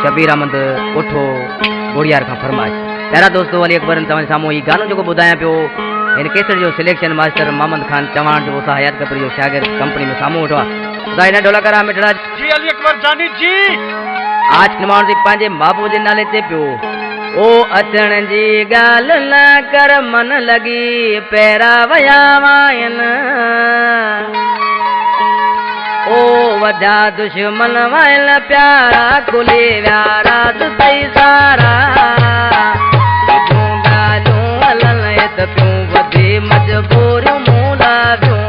शबीर अहमद उठो गोड़ियार का फरमाइश। प्यारा दोस्तों वली अकबर तव्हां साम्हूं ही गानो जो ॿुधायां पियो इन केसर जो सिलेक्शन मास्टर मोहम्मद खान चवाण जो असां हयात कपूर जो शागिर्द कंपनी में साम्हूं वेठो आहे। ख़ुदा इन ढोलकरा मिठड़ा जी अली अकबर जानी जी आज निमाण जी पंहिंजे बाबू जे नाले ते पियो ओ अचण जी ॻाल्हि न कर मन लॻी पैरा वया वायन ओ वॾा दुश्मन वायल प्यारा खुले विया राज सही सारा तूं ॻाल्हियूं हलनि त पियूं वधे मजबूरियूं मूं लाॻियूं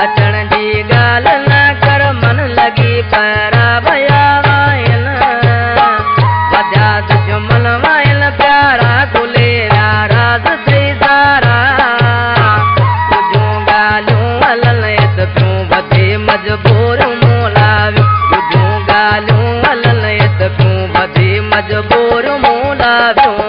अचण जी ॻाल्हि न कर मन लॻी पैरा वया वायन वॾा दुश्मन वायल प्यारा खुले विया राज सही सारा तूं ॻाल्हियूं हलनि त पियूं वधे मजबूरियूं मूं लाॻियूं तूं ॻाल्हियूं हलनि त पियूं वधे मजबूरियूं मूं लाॻियूं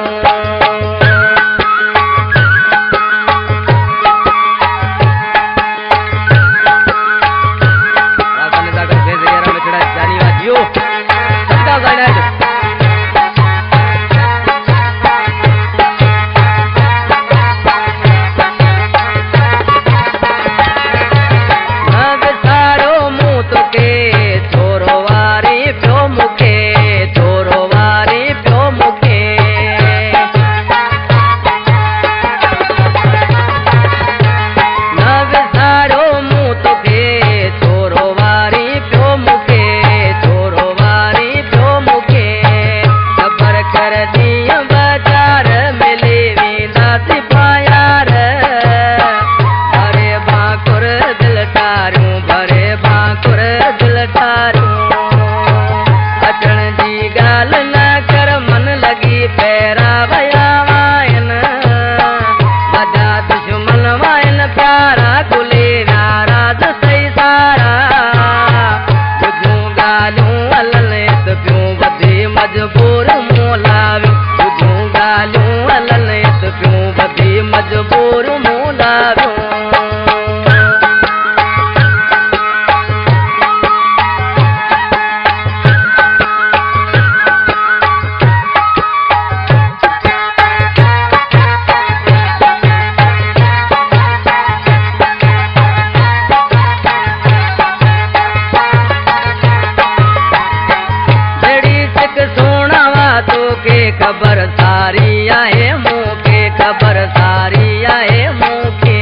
खबर सारी आहे मूंखे खबर सारी आहे मूंखे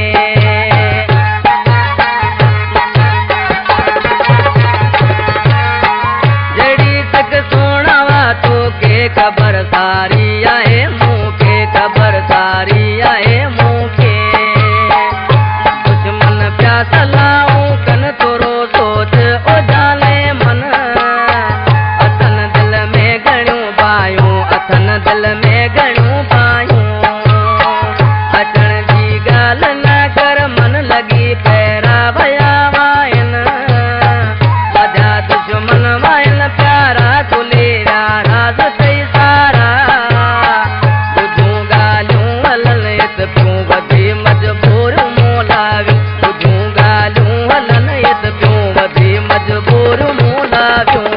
जहिड़ी तक सुणावा तोखे खबर सारी आहे मूंखे खबर सारी आहे मूंखे दुश्मन पिया सलाहूं कनि थोरो सोच ओ जाने मन अथन दिल में घणियूं बायूं अथन दिल में घणियूं बायूं अचण जी ॻाल्हि न कर मन लॻी पैरा वया वायन वॾा दुश्मन वायल प्यारा खुले विया राज सही सारा ॿुधूं ॻाल्हियूं हलनि त पियूं वधे मजबूरियूं मूं लाॻियूं ॿुधूं ॻाल्हियूं हलनि त पियूं वधे मजबूरियूं मूं लाॻियूं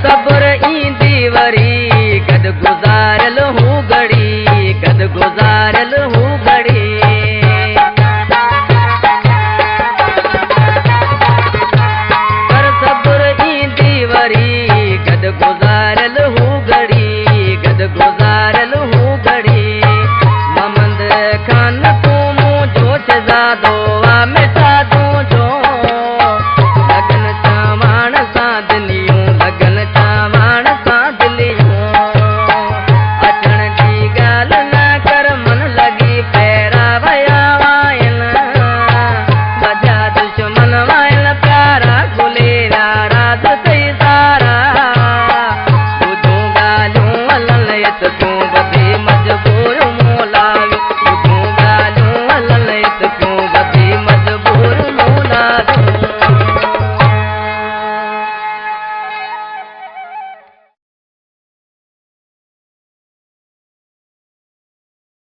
सब्र ईंदी वरी गद गुज़ारियल हू घड़ी गद गुज़ारियल हू घड़ी कर सब्र ईंदी वरी गद गुज़ारियल हू घड़ी गद गुज़ारियल हू घड़ी मोहम्मद खान तूं मुंहिंजो शहज़ादो आ